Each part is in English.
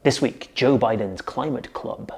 This week, Joe Biden's Climate Club.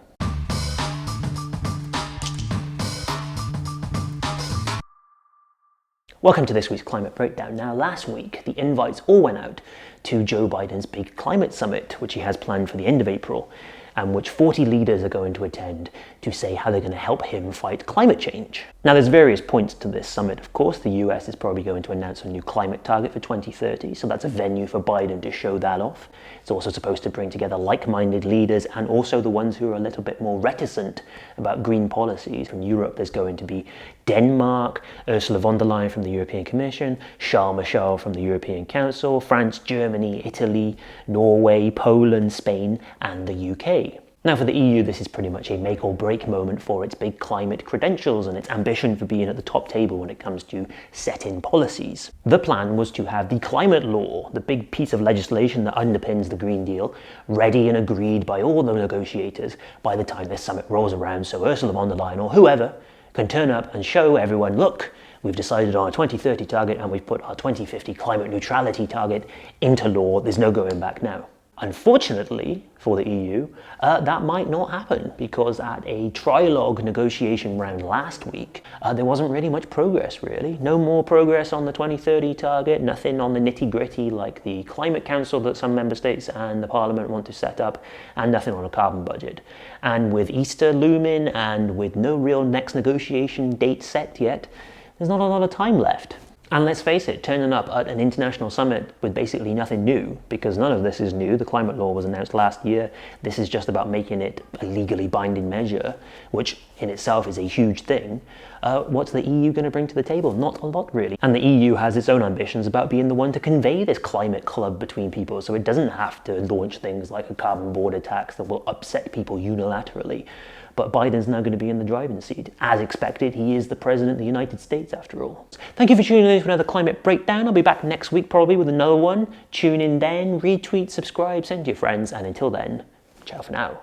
Welcome to this week's Climate Breakdown. Now, last week, the invites all went out to Joe Biden's big climate summit, which he has planned for the end of April, and which 40 leaders are going to attend to say how they're going to help him fight climate change. Now, there's various points to this summit, of course. The US is probably going to announce a new climate target for 2030, so that's a venue for Biden to show that off. It's also supposed to bring together like-minded leaders and also the ones who are a little bit more reticent about green policies. From Europe, there's going to be Denmark, Ursula von der Leyen from the European Commission, Charles Michel from the European Council, France, Germany, Italy, Norway, Poland, Spain, and the UK. Now, for the EU, this is pretty much a make or break moment for its big climate credentials and its ambition for being at the top table when it comes to setting policies. The plan was to have the climate law, the big piece of legislation that underpins the Green Deal, ready and agreed by all the negotiators by the time this summit rolls around, so Ursula von der Leyen or whoever can turn up and show everyone, look, we've decided on a 2030 target and we've put our 2050 climate neutrality target into law. There's no going back now. Unfortunately for the EU, that might not happen because at a trilogue negotiation round last week, there wasn't really much progress, really. No more progress on the 2030 target, nothing on the nitty-gritty like the Climate Council that some member states and the Parliament want to set up, and nothing on a carbon budget. And with Easter looming and with no real next negotiation date set yet, there's not a lot of time left. And let's face it, turning up at an international summit with basically nothing new, because none of this is new. The climate law was announced last year. This is just about making it a legally binding measure, which in itself is a huge thing. What's the EU going to bring to the table? Not a lot, really. And the EU has its own ambitions about being the one to convey this climate club between people, so it doesn't have to launch things like a carbon border tax that will upset people unilaterally. But Biden's now going to be in the driving seat. As expected, he is the president of the United States, after all. Thank you for tuning in to another Climate Breakdown. I'll be back next week probably with another one. Tune in then, retweet, subscribe, send to your friends, and until then, ciao for now.